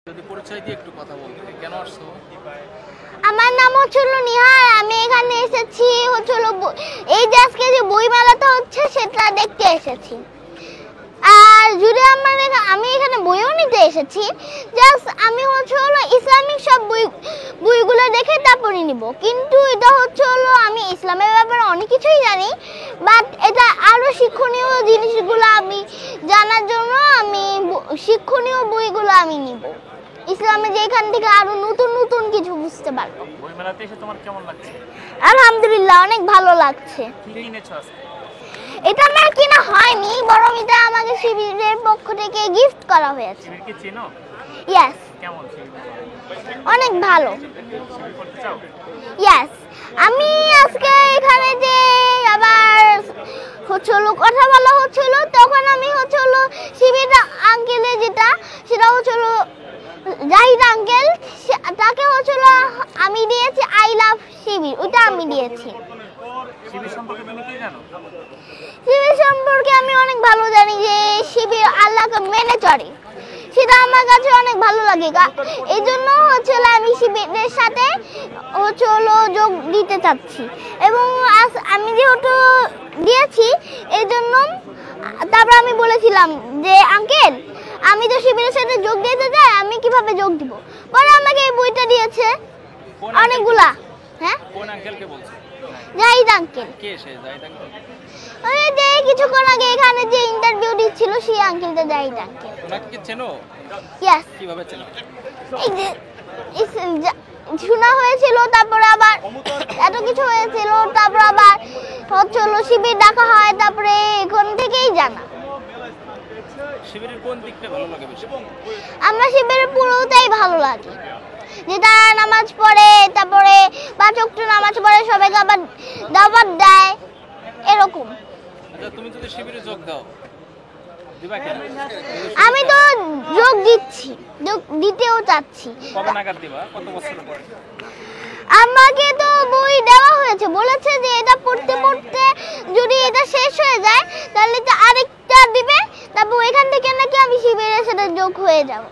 যদি পরিচয় দিয়ে একটু কথা বলতে, কেন আসছো? আমার নাম হচ্ছিল নিহার। আমি এখানে এসেছি হচ্ছিল এই যে আজকে যে বই মেলাটা হচ্ছে সেটা দেখতে এসেছি। আর যদি আমি এখানে বইও নিতে এসেছি, জাস্ট আমি হচ্ছিল ইসলামিক সব বইগুলো দেখে তারপরে নিব। কিন্তু এটা হচ্ছিল আমি ইসলামের ব্যাপারে অনেক কিছুই জানি, বাট এটা আরো শিক্ষণীয় জিনিসগুলো আমি জানার জন্য আমি শিক্ষণীয় বইগুলো আমি নিব। ইসলামে যে এখান থেকে আরো নতুন নতুন কিছু বুঝতে পারবো। বই মেলাতে এসে তোমার কেমন লাগছে? আলহামদুলিল্লাহ, অনেক ভালো লাগছে। কি কিনেছো আজকে? এটা আমার কিনা হয়নি, বরং এটা আমাকে শিবিরের পক্ষ থেকে গিফট করা হয়েছে। শিবির কি চেনো? ইয়েস। কেমন শিবির? অনেক ভালো। শিবির করতে চাও? ইয়েস। আমি আজকে এখানে যে আবার হচ্ছিল কথা বলা হচ্ছিল, তখন আমি হচ্ছিল শিবির আঙ্কেলে সেটা হচ্ছিল জাহিদ আঙ্কেল, তাকে হচ্ছিল আমি দিয়েছি আই লাভ শিবির, ওইটা আমি দিয়েছি। শিবির সম্পর্কে তুমি কি জানো? শিবির সম্পর্কে আমি অনেক ভালো জানি যে শিবির আল্লাহকে মেনে চলে, সেটা আমার কাছে অনেক ভালো লাগে। এই জন্য হচ্ছিল আমি শিবিরের সাথে হচ্ছিল যোগ দিতে চাচ্ছি, এবং আমি যেহেতু দিয়েছি এই জন্য তারপর আমি বলেছিলাম যে আঙ্কেল আমি তো শিবিরের সাথে যোগ দিতে চাই, আমি কিভাবে যোগ দিব। পরে আমাকে এই বইটা দিয়েছে অনেকগুলা। হ্যাঁ, কোন আঙ্কেলকে বলছো? জাহিদ আঙ্কেল। কে সে জাহিদ আঙ্কেল? ওই যে কিছুক্ষণ আগে এখানে যে ইন্টারভিউ দিচ্ছিল সেই আঙ্কেলটা জাহিদ আঙ্কেল। ওনাকে কি চেনো? ইয়েস। কিভাবে চেনো? এই যে শোনা হয়েছিল, তারপরে আবার এত কিছু হয়েছিল, তারপর আবার হচ্ছিল শিবির ডাকা হয়, তারপরে এখন থেকেই জানা। শিবিরের কোন দিকটা ভালো লাগে বেশি? আমার শিবিরের পুরোটাই ভালো লাগে, যে তারা নামাজ পড়ে, তারপরে 5 ওয়াক্ত নামাজ পড়ে, সবাইকে আবার দাওয়াত দেয়, এরকম। আচ্ছা, তুমি যদি শিবিরে যোগ দাও দিবা কেন? আমি তো যোগ দিচ্ছি, যোগ দিতেও চাচ্ছি। কবে নাগাদ দিবা? কত বছর পরে? আমাকে তো বই দেওয়া হয়েছে, বলেছে যে এটা পড়তে পড়তে যদি এটা শেষ হয়ে যায় তাহলে তো আরেকটা দিবে, তারপর এখান থেকে নাকি আমি শিবিরের সাথে যোগ হয়ে যাব।